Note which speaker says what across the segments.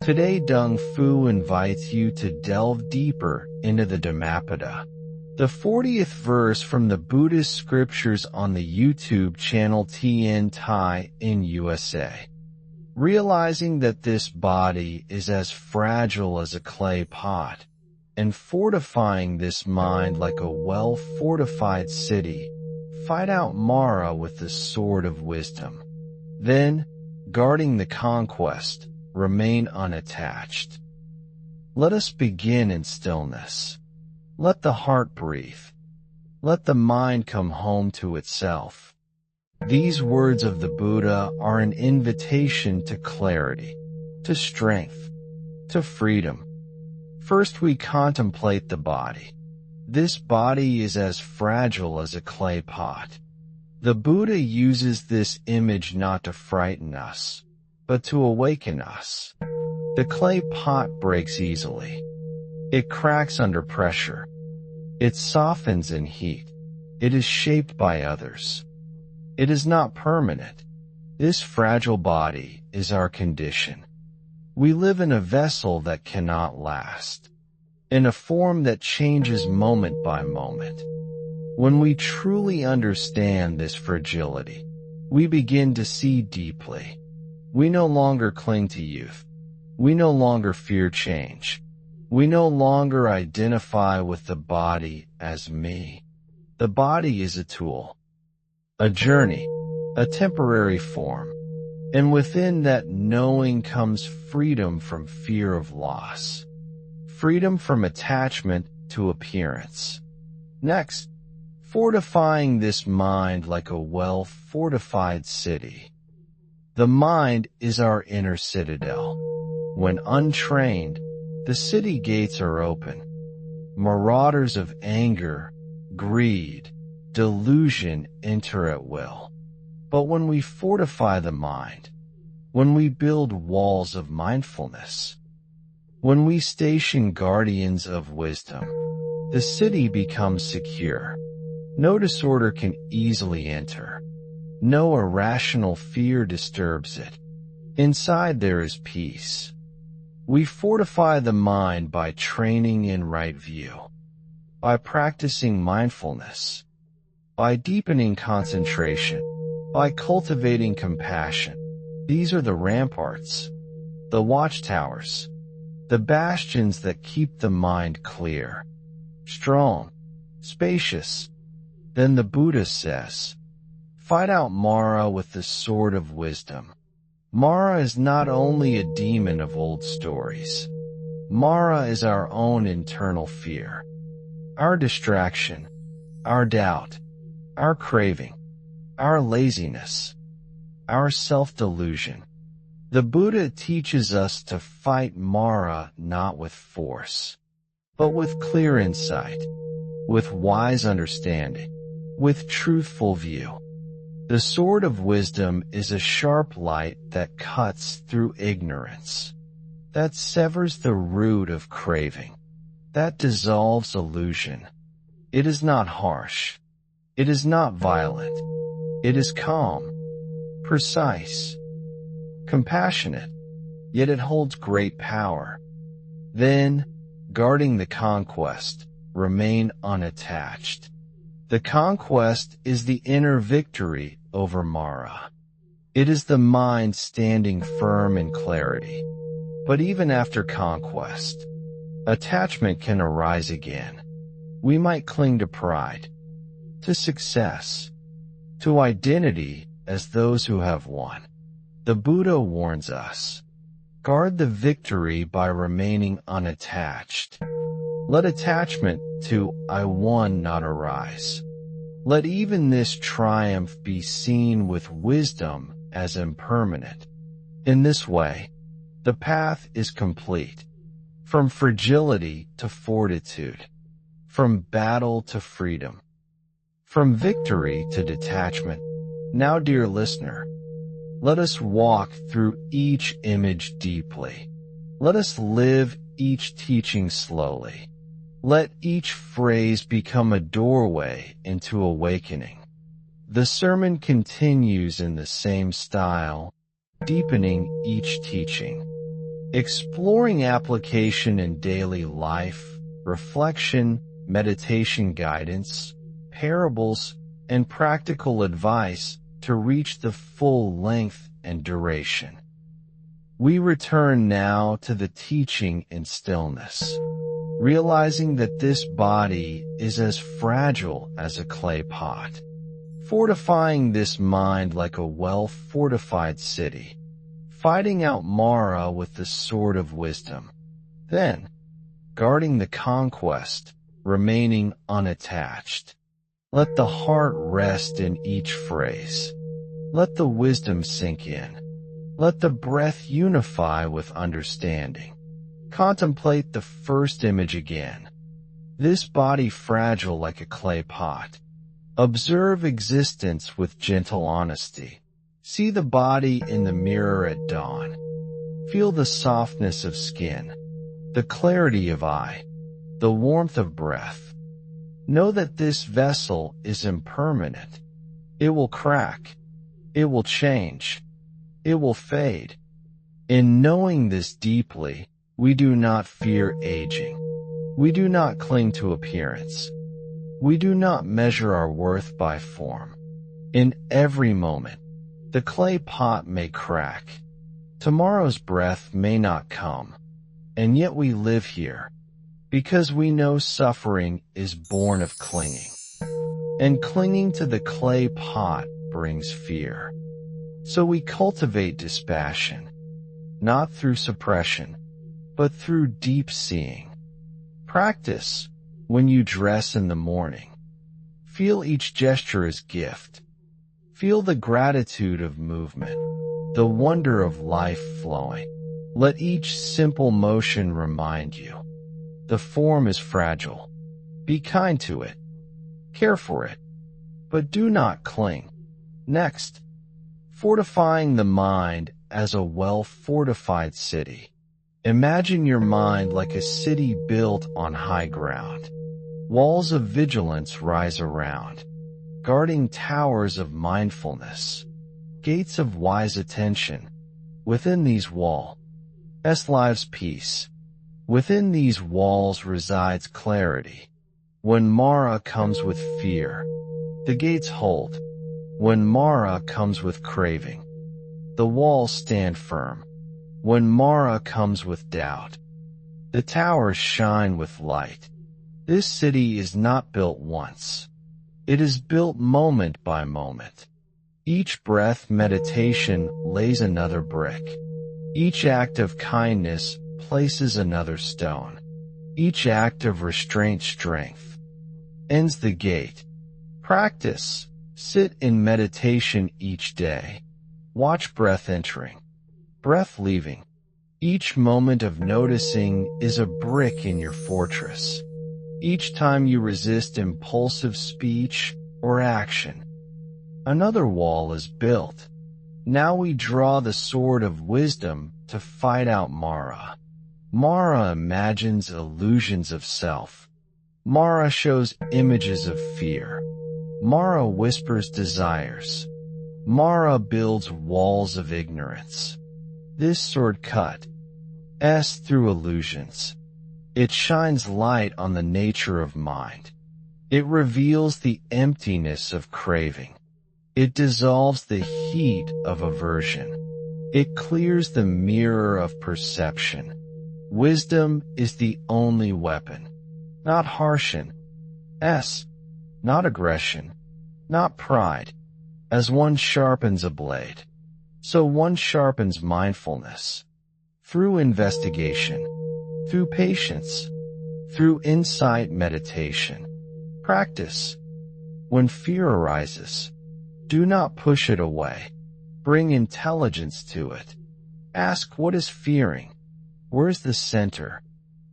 Speaker 1: Today Dong Fu invites you to delve deeper into the Dhammapada, the 40th verse from the Buddhist scriptures on the YouTube channel TN Thai in USA. Realizing that this body is as fragile as a clay pot, and fortifying this mind like a well-fortified city, fight out Mara with the sword of wisdom. Then, guarding the conquest, remain unattached. Let us begin in stillness. Let the heart breathe. Let the mind come home to itself. These words of the Buddha are an invitation to clarity, to strength, to freedom. First we contemplate the body. This body is as fragile as a clay pot. The Buddha uses this image not to frighten us, but to awaken us. The clay pot breaks easily. It cracks under pressure. It softens in heat. It is shaped by others. It is not permanent. This fragile body is our condition. We live in a vessel that cannot last, in a form that changes moment by moment. When we truly understand this fragility, we begin to see deeply. We no longer cling to youth. We no longer fear change. We no longer identify with the body as me. The body is a tool, a journey, a temporary form, and within that knowing comes freedom from fear of loss, freedom from attachment to appearance. Next, fortifying this mind like a well-fortified city. The mind is our inner citadel. When untrained, the city gates are open. Marauders of anger, greed, delusion enter at will. But when we fortify the mind, when we build walls of mindfulness, when we station guardians of wisdom, the city becomes secure. No disorder can easily enter. No irrational fear disturbs it. Inside there is peace. We fortify the mind by training in right view, by practicing mindfulness, by deepening concentration, by cultivating compassion. These are the ramparts, the watchtowers, the bastions that keep the mind clear, strong, spacious. Then the Buddha says, fight out Mara with the sword of wisdom. Mara is not only a demon of old stories. Mara is our own internal fear, our distraction, our doubt, our craving, our laziness, our self-delusion. The Buddha teaches us to fight Mara not with force, but with clear insight, with wise understanding, with truthful view. The sword of wisdom is a sharp light that cuts through ignorance, that severs the root of craving, that dissolves illusion. It is not harsh. It is not violent. It is calm, precise, compassionate, yet it holds great power. Then, guarding the conquest, remain unattached. The conquest is the inner victory over Mara. It is the mind standing firm in clarity. But even after conquest, attachment can arise again. We might cling to pride, to success, to identity as those who have won. The Buddha warns us, guard the victory by remaining unattached. Let attachment to I won not arise. Let even this triumph be seen with wisdom as impermanent. In this way, the path is complete, from fragility to fortitude, from battle to freedom, from victory to detachment. Now, dear listener, let us walk through each image deeply. Let us live each teaching slowly. Let each phrase become a doorway into awakening. The sermon continues in the same style, deepening each teaching. exploring application in daily life, reflection, meditation guidance, parables, and practical advice to reach the full length and duration. We return now to the teaching in stillness, realizing that this body is as fragile as a clay pot, fortifying this mind like a well-fortified city, fighting out Mara with the sword of wisdom, then guarding the conquest, remaining unattached. Let the heart rest in each phrase. Let the wisdom sink in. Let the breath unify with understanding. Contemplate the first image again. This body fragile like a clay pot. Observe existence with gentle honesty. See the body in the mirror at dawn. Feel the softness of skin, the clarity of eye, the warmth of breath. Know that this vessel is impermanent. It will crack. It will change. It will fade. In knowing this deeply, we do not fear aging. We do not cling to appearance. We do not measure our worth by form. In every moment, the clay pot may crack. Tomorrow's breath may not come. And yet we live here, because we know suffering is born of clinging. And clinging to the clay pot brings fear. So we cultivate dispassion, not through suppression, but through deep seeing. Practice when you dress in the morning. Feel each gesture as gift. Feel the gratitude of movement, the wonder of life flowing. Let each simple motion remind you. The form is fragile. Be kind to it. Care for it. But do not cling. Next, fortifying the mind as a well-fortified city. Imagine your mind like a city built on high ground. Walls of vigilance rise around, guarding towers of mindfulness, gates of wise attention. Within these walls lives peace. Within these walls resides clarity. When Mara comes with fear, the gates hold. When Mara comes with craving, the walls stand firm. When Mara comes with doubt, the towers shine with light. This city is not built once. It is built moment by moment. Each breath meditation lays another brick. Each act of kindness places another stone. Each act of restraint strength ends the gate. Practice. Sit in meditation each day. Watch breath entering, breath leaving. Each moment of noticing is a brick in your fortress. Each time you resist impulsive speech or action, another wall is built. Now we draw the sword of wisdom to fight out Mara. Mara imagines illusions of self. Mara shows images of fear. Mara whispers desires. Mara builds walls of ignorance. This sword cuts through illusions. It shines light on the nature of mind. It reveals the emptiness of craving. It dissolves the heat of aversion. It clears the mirror of perception. Wisdom is the only weapon. Not harshness, not aggression, not pride. As one sharpens a blade, so one sharpens mindfulness. Through investigation, through patience, through insight meditation. Practice. When fear arises, do not push it away. Bring intelligence to it. Ask what is fearing. Where is the center?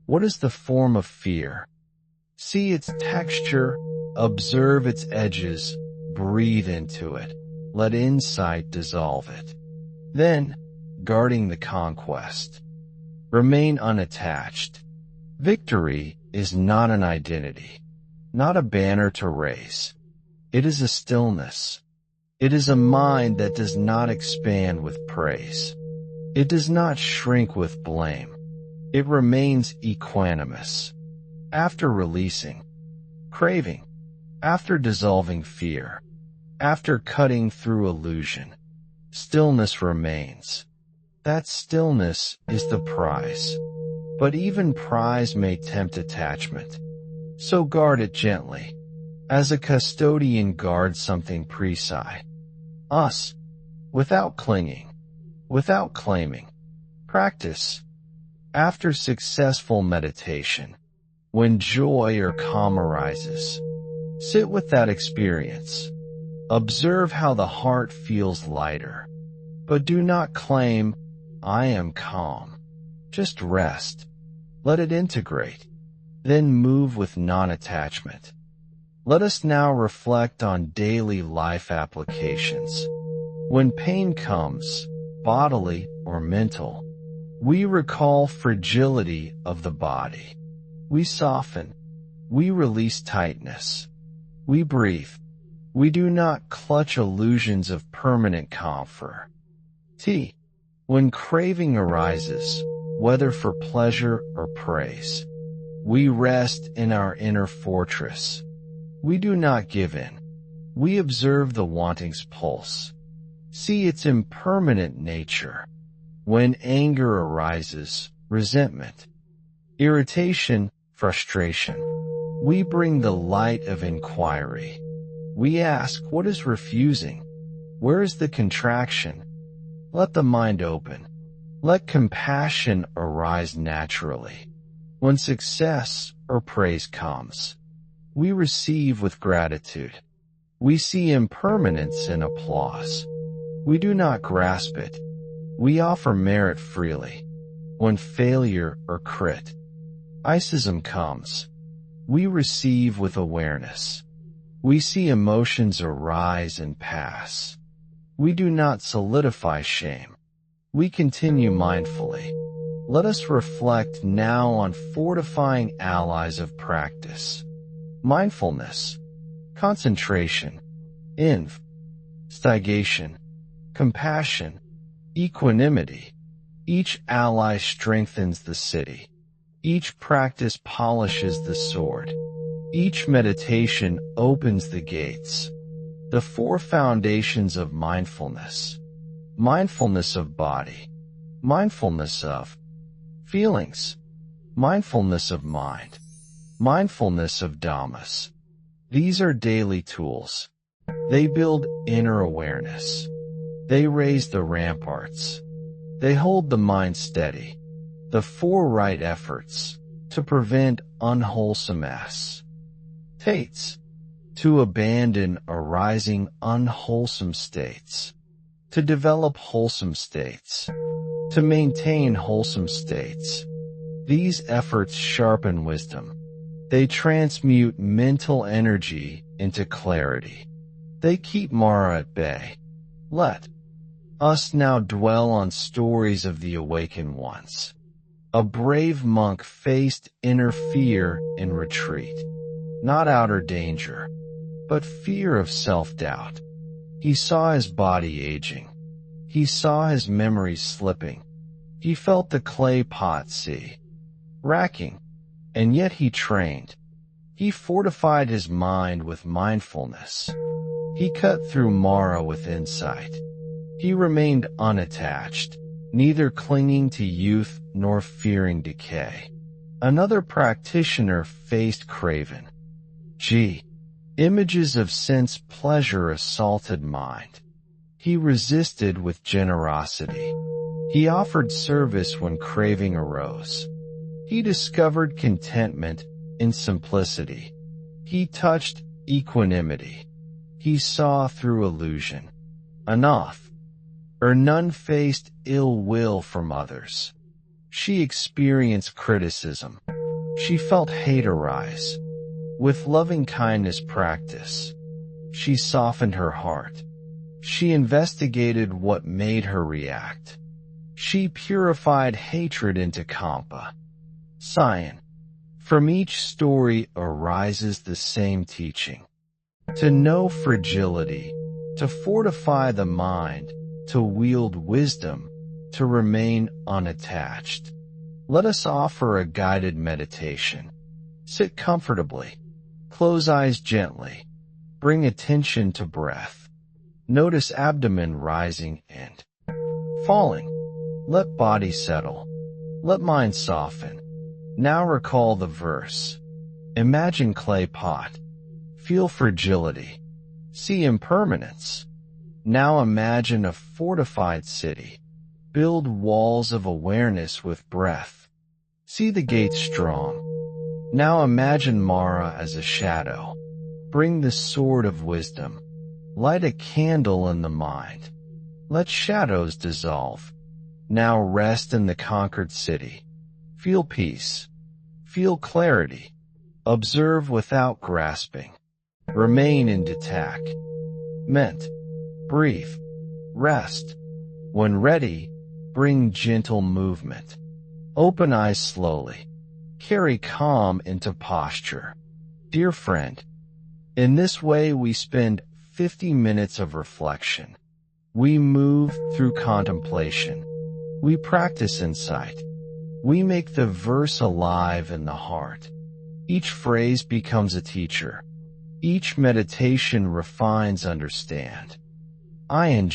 Speaker 1: What is the form of fear? See its texture, observe its edges, breathe into it. Let insight dissolve it. Then, guarding the conquest. Remain unattached. Victory is not an identity, not a banner to raise. It is a stillness. It is a mind that does not expand with praise. It does not shrink with blame. It remains equanimous. After releasing craving, after dissolving fear, after cutting through illusion, stillness remains. That stillness is the prize. But even prize may tempt attachment. So guard it gently, as a custodian guards something precise. Us, without clinging, without claiming. Practice. After successful meditation, when joy or calm arises, sit with that experience. Observe how the heart feels lighter. But do not claim, I am calm. Just rest. Let it integrate. Then move with non-attachment. Let us now reflect on daily life applications. When pain comes, bodily or mental, we recall fragility of the body. We soften. We release tightness. We breathe. We do not clutch illusions of permanent comfort. When craving arises, whether for pleasure or praise, we rest in our inner fortress. We do not give in. We observe the wanting's pulse. See its impermanent nature. When anger arises, resentment, irritation, frustration, we bring the light of inquiry. We ask, what is refusing? Where is the contraction? Let the mind open. Let compassion arise naturally. When success or praise comes, we receive with gratitude. We see impermanence in applause. We do not grasp it. We offer merit freely. When failure or criticism comes, we receive with awareness. We see emotions arise and pass. We do not solidify shame. We continue mindfully. Let us reflect now on fortifying allies of practice. Mindfulness, concentration, investigation, compassion, equanimity. Each ally strengthens the city. Each practice polishes the sword. Each meditation opens the gates. The four foundations of mindfulness. Mindfulness of body. Mindfulness of feelings. Mindfulness of mind. Mindfulness of dhammas. These are daily tools. They build inner awareness. They raise the ramparts. They hold the mind steady. The four right efforts to prevent unwholesome states, to abandon arising unwholesome states, to develop wholesome states, to maintain wholesome states. These efforts sharpen wisdom. They transmute mental energy into clarity. They keep Mara at bay. Let us now dwell on stories of the awakened ones. A brave monk faced inner fear in retreat. Not outer danger, but fear of self-doubt. He saw his body aging. He saw his memories slipping. He felt the clay pot sea racking, and yet he trained. He fortified his mind with mindfulness. He cut through Mara with insight. He remained unattached, neither clinging to youth nor fearing decay. Another practitioner faced craven. Images of sense pleasure assaulted mind. He resisted with generosity. He offered service when craving arose. He discovered contentment in simplicity. He touched equanimity. He saw through illusion. Enough, or none faced ill will from others. She experienced criticism. She felt hate arise. With loving kindness practice, she softened her heart. She investigated what made her react. She purified hatred into kampa. From each story arises the same teaching. To know fragility, to fortify the mind, to wield wisdom, to remain unattached. Let us offer a guided meditation. Sit comfortably. Close eyes gently. Bring attention to breath. Notice abdomen rising and falling. Let body settle. Let mind soften. Now recall the verse. Imagine clay pot. Feel fragility. See impermanence. Now imagine a fortified city. Build walls of awareness with breath. See the gates strong. Now imagine Mara as a shadow. Bring the sword of wisdom. Light a candle in the mind. Let shadows dissolve. Now rest in the conquered city. Feel peace. Feel clarity. Observe without grasping. Remain in detachment. Breathe. Rest. When ready, bring gentle movement. Open eyes slowly. Carry calm into posture. Dear friend, in this way we spend 50 minutes of reflection. We move through contemplation. We practice insight. We make the verse alive in the heart. Each phrase becomes a teacher. Each meditation refines understand. ING.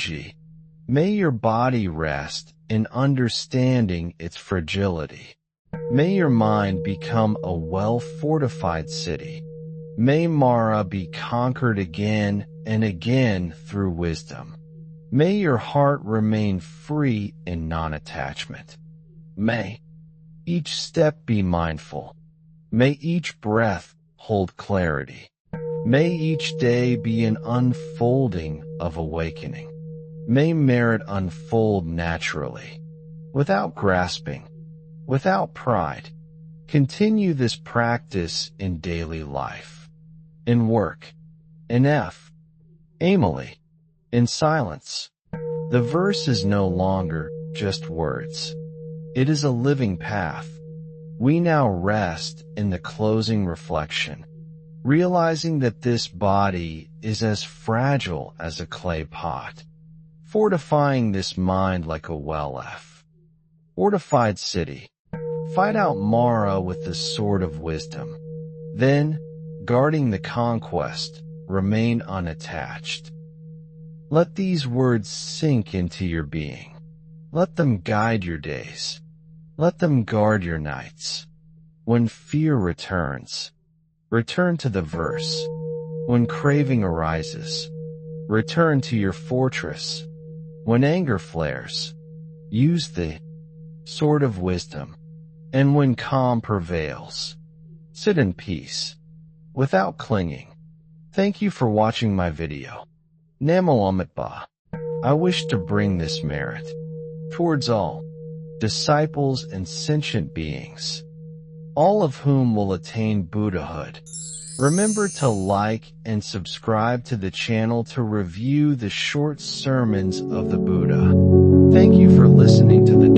Speaker 1: May your body rest in understanding its fragility. May your mind become a well-fortified city. May Mara be conquered again and again through wisdom. May your heart remain free in non-attachment. May each step be mindful. May each breath hold clarity. May each day be an unfolding of awakening. May merit unfold naturally, without grasping, without pride. Continue this practice in daily life, in work, in family, in silence. The verse is no longer just words. It is a living path. We now rest in the closing reflection, realizing that this body is as fragile as a clay pot, fortifying this mind like a fortified city. Fight out Mara with the sword of wisdom. Then, guarding the conquest, remain unattached. Let these words sink into your being. Let them guide your days. Let them guard your nights. When fear returns, return to the verse. When craving arises, return to your fortress. When anger flares, use the sword of wisdom. And when calm prevails, sit in peace, without clinging. Thank you for watching my video. DHAMMAPADA. I wish to bring this merit towards all disciples and sentient beings, all of whom will attain Buddhahood. Remember to like and subscribe to the channel to review the short sermons of the Buddha. Thank you for listening to the